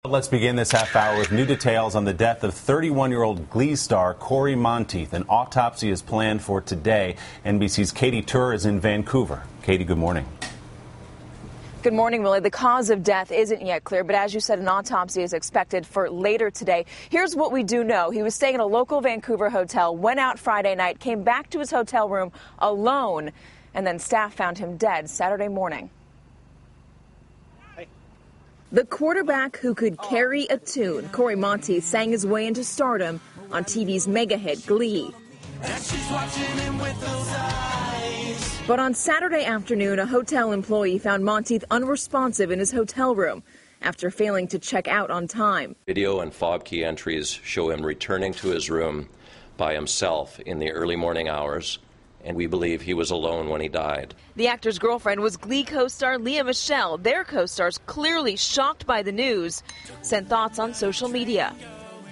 Let's begin this half hour with new details on the death of 31-year-old Glee star Cory Monteith. An autopsy is planned for today. NBC's Katy is in Vancouver. Katy, good morning. Good morning, Willie. The cause of death isn't yet clear, but as you said, an autopsy is expected for later today. Here's what we do know. He was staying in a local Vancouver hotel, went out Friday night, came back to his hotel room alone, and then staff found him dead Saturday morning. The quarterback who could carry a tune, Cory Monteith, sang his way into stardom on TV's mega hit Glee. But on Saturday afternoon, a hotel employee found Monteith unresponsive in his hotel room after failing to check out on time. Video and fob key entries show him returning to his room by himself in the early morning hours, and we believe he was alone when he died. The actor's girlfriend was Glee co-star Lea Michele. Their co-stars, clearly shocked by the news, sent thoughts on social media.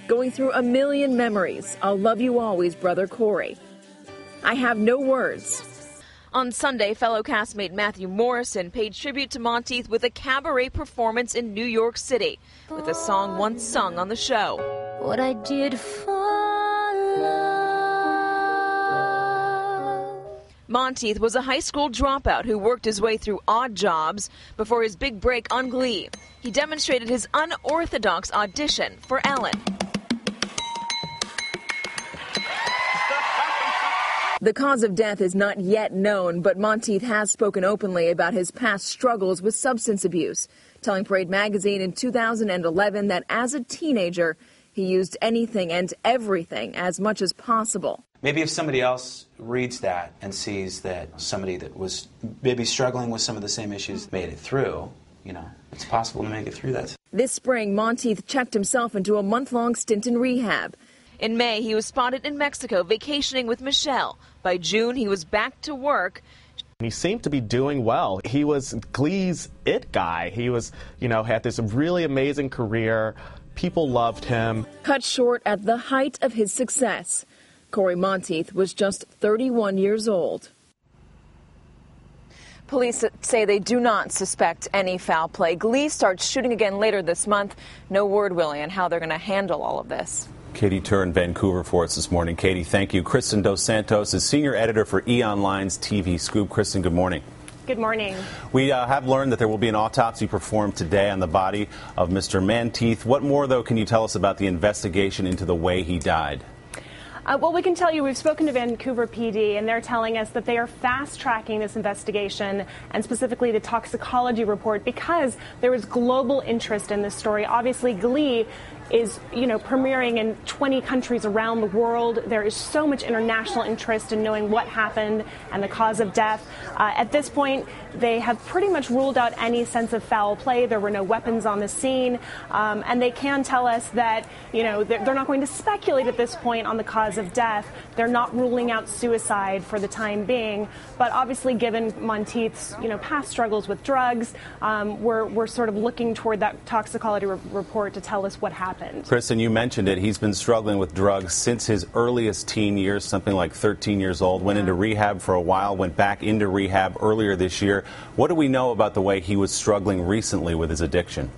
Going through a million memories. I'll love you always, brother Cory. I have no words. On Sunday, fellow castmate Matthew Morrison paid tribute to Monteith with a cabaret performance in New York City, with a song once sung on the show. What I did for love. Monteith was a high school dropout who worked his way through odd jobs before his big break on Glee. He demonstrated his unorthodox audition for Ellen. The cause of death is not yet known, but Monteith has spoken openly about his past struggles with substance abuse, telling Parade magazine in 2011 that as a teenager, he used anything and everything as much as possible. Maybe if somebody else reads that and sees that somebody that was maybe struggling with some of the same issues made it through, it's possible to make it through that. This spring, Monteith checked himself into a month-long stint in rehab. In May, he was spotted in Mexico vacationing with Michelle. By June, he was back to work. He seemed to be doing well. He was Glee's it guy. He was, had this really amazing career. People loved him. Cut short at the height of his success. Cory Monteith was just 31 years old. Police say they do not suspect any foul play. Glee starts shooting again later this month. No word, Willie, on how they're going to handle all of this. Katy in Vancouver for us this morning. Katy, thank you. Kristin dos Santos is senior editor for E!Online's TV Scoop. Kristin, good morning. Good morning. We have learned that there will be an autopsy performed today on the body of Mr. Monteith. What more, though, can you tell us about the investigation into the way he died? Well, we can tell you we've spoken to Vancouver PD, and they're telling us that they are fast-tracking this investigation and specifically the toxicology report because there is global interest in this story. Obviously, Glee is, premiering in 20 countries around the world. There is so much international interest in knowing what happened and the cause of death. At this point, they have pretty much ruled out any sense of foul play. There were no weapons on the scene, and they can tell us that, they're not going to speculate at this point on the cause of death. They're not ruling out suicide for the time being, but obviously given Monteith's, past struggles with drugs, we're sort of looking toward that toxicology report to tell us what happened. Kristin, you mentioned it. He's been struggling with drugs since his earliest teen years, something like 13 years old. Went into rehab for a while, went back into rehab earlier this year. What do we know about the way he was struggling recently with his addiction?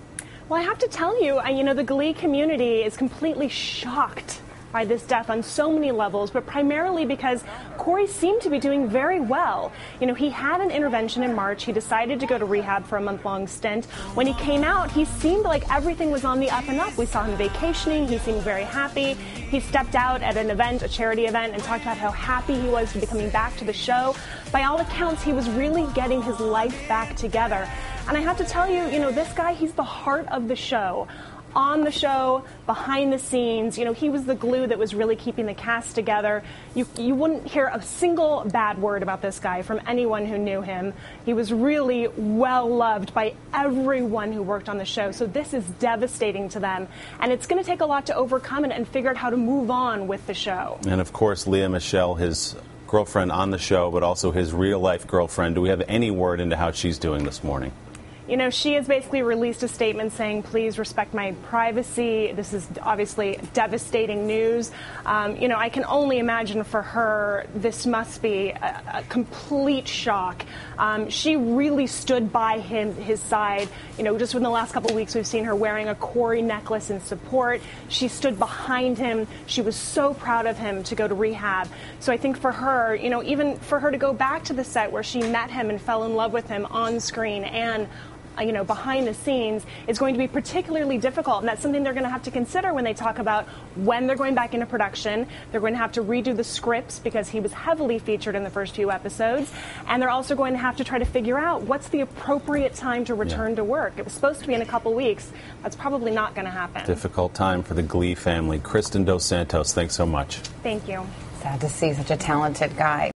Well, I have to tell you, the Glee community is completely shocked by this death on so many levels, but primarily because Cory seemed to be doing very well. He had an intervention in March. He decided to go to rehab for a month-long stint. When he came out, he seemed like everything was on the up and up. We saw him vacationing. He seemed very happy. He stepped out at an event, a charity event, and talked about how happy he was to be coming back to the show. By all accounts, he was really getting his life back together. And I have to tell you, this guy, he's the heart of the show. On the show, behind the scenes, he was the glue that was really keeping the cast together. You wouldn't hear a single bad word about this guy from anyone who knew him. He was really well loved by everyone who worked on the show. So this is devastating to them. And it's going to take a lot to overcome it and figure out how to move on with the show. And of course, Lea Michele, his girlfriend on the show, but also his real life girlfriend. Do we have any word into how she's doing this morning? You know, she has basically released a statement saying, please respect my privacy. This is obviously devastating news. You know, I can only imagine for her, this must be a complete shock. She really stood by his side. You know, just within the last couple of weeks, we've seen her wearing a Cory necklace in support. She stood behind him. She was so proud of him to go to rehab. So I think for her, you know, even for her to go back to the set where she met him and fell in love with him on screen and you know, behind the scenes is going to be particularly difficult. And that's something they're going to have to consider when they talk about when they're going back into production. They're going to have to redo the scripts because he was heavily featured in the first few episodes. And they're also going to have to try to figure out what's the appropriate time to return to work. It was supposed to be in a couple weeks. That's probably not going to happen. Difficult time for the Glee family. Kristin dos Santos, thanks so much. Thank you. Sad to see such a talented guy.